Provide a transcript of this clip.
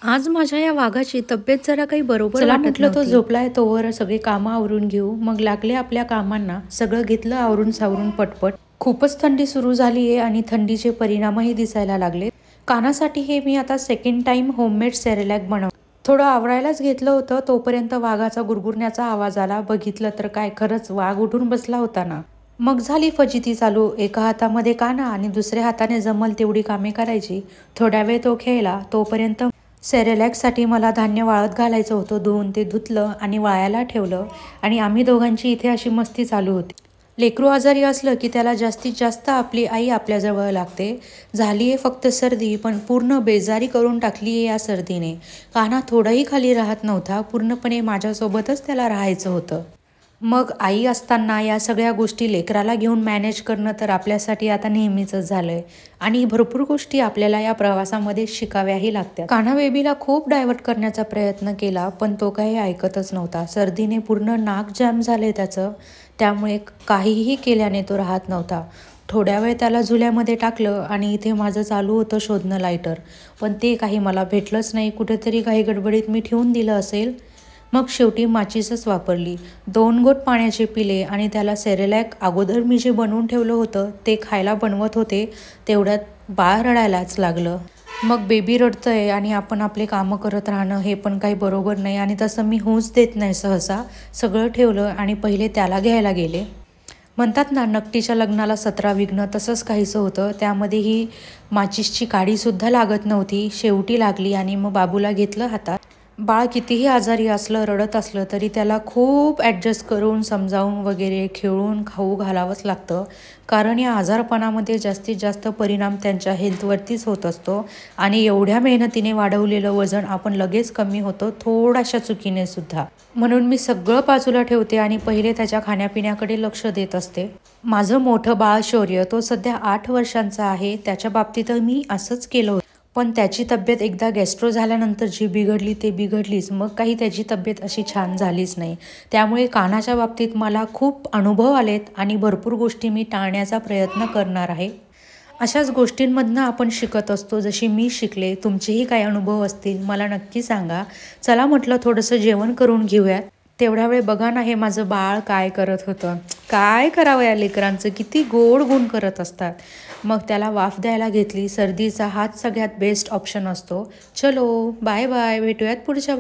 आज माझ्या या वाघाची तब्येत जरा काही बरोबर चला वाटत म्हटलं तो नव्हती. झोपलाय तोवर सगळी कामं आवरून घेऊ. मग लागले आपल्या कामांना. सगळं घेतलं आवरून सावरून पटपट. खूपच थंडी सुरू झाली आहे आणि थंडीचे परिणामही दिसायला लागले. कानासाठी हे मी आता सेकंड टाइम होममेड सेरेलॅक बनव. थोडं आवरायलाच घेतलं होतं तोपर्यंत वाघाचा गुरगुरण्याचा आवाज आला. बघितलं तर काय खरंच वाघ उठून बसला होता ना. मग झाली फजिती चालू. एका हातामध्ये काना आणि दुसऱ्या हाताने जमल तेवढी कामे करायची. थोड्या वेळ तो खेळला. तोपर्यंत सेरेलॅकसाठी मला धान्य वाळत घालायचं होतं. धुवून ते धुतलं आणि वाळायला ठेवलं आणि आम्ही दोघांची इथे अशी मस्ती चालू होती. लेकरू आजारी असलं की त्याला जास्तीत जास्त आपली आई आपल्याजवळ लागते. झाली आहे फक्त सर्दी, पण पूर्ण बेजारी करून टाकली आहे या सर्दीने. कान्हा थोडाही खाली राहत नव्हता. पूर्णपणे माझ्यासोबतच त्याला राहायचं होतं. मग आई असताना या सगळ्या गोष्टी लेकराला घेऊन मॅनेज करणं तर आपल्यासाठी आता नेहमीचंच झालंय. आणि भरपूर गोष्टी आपल्याला या प्रवासामध्ये शिकाव्याही लागतात. कान्हा बेबीला खूप डायव्हर्ट करण्याचा प्रयत्न केला, पण तो काही ऐकतच नव्हता. सर्दीने पूर्ण नाक जाम झाले त्याचं. त्यामुळे काहीही केल्याने तो राहत नव्हता. थोड्या वेळ त्याला झुल्यामध्ये टाकलं आणि इथे माझं चालू होतं शोधणं लायटर. पण ते काही मला भेटलंच नाही. कुठेतरी काही गडबडीत मी ठेवून दिलं असेल. मग शेवटी माचीसच वापरली. 2 घोट पाण्याचे पिले आणि त्याला सेरेलॅक अगोदर मी जे बनवून ठेवलं होतं ते खायला बनवत होते. तेवढ्यात बाळ रडायलाच लागलं. मग बेबी रडतंय आणि आपण आपले कामं करत राहणं हे पण काही बरोबर नाही आणि तसं मी होऊच देत नाही सहसा. सगळं ठेवलं आणि पहिले त्याला घ्यायला गेले. म्हणतात ना नकटीच्या लग्नाला 17 विघ्न, तसंच काहीसं होतं. त्यामध्ये ही माचीसची काडीसुद्धा लागत नव्हती. शेवटी लागली आणि मग बाबूला घेतलं हातात. बाळ कितीही आजारी असलं रडत असलं तरी त्याला खूप ॲडजस्ट करून समजावून वगैरे खेळून खाऊ घालावंच लागतं. कारण या आजारपणामध्ये जास्तीत जास्त परिणाम त्यांच्या हेल्थवरतीच होत असतो. आणि एवढ्या मेहनतीने वाढवलेलं वजन आपण लगेच कमी होतं थोड्याशा चुकीने सुद्धा. म्हणून मी सगळं बाजूला ठेवते आणि पहिले त्याच्या खाण्यापिण्याकडे लक्ष देत असते. माझं मोठं बाळ शौर्य तो सध्या 8 वर्षांचा आहे. त्याच्या बाबतीत मी असंच केलं होतं. पण त्याची तब्येत एकदा गॅस्ट्रो झाल्यानंतर जी बिघडली ते बिघडलीच. मग काही त्याची तब्येत अशी छान झालीच नाही. त्यामुळे कानाच्या बाबतीत मला खूप अनुभव आलेत आणि भरपूर गोष्टी मी टाळण्याचा प्रयत्न करणार आहे. अशाच गोष्टींमधनं आपण शिकत असतो. जशी मी शिकले. तुमचेही काही अनुभव असतील मला नक्की सांगा. चला म्हटलं थोडंसं जेवण करून घेऊयात. तेवढ्या वेळ बघा ना हे माझं बाळ काय करत होतं. काय करावं या लेकरांचं, किती गोड गुण करत असतात. मग त्याला वाफ द्यायला घेतली. सर्दीचा हाच सगळ्यात बेस्ट ऑप्शन असतो. चलो बाय बाय, भेटूयात पुढच्या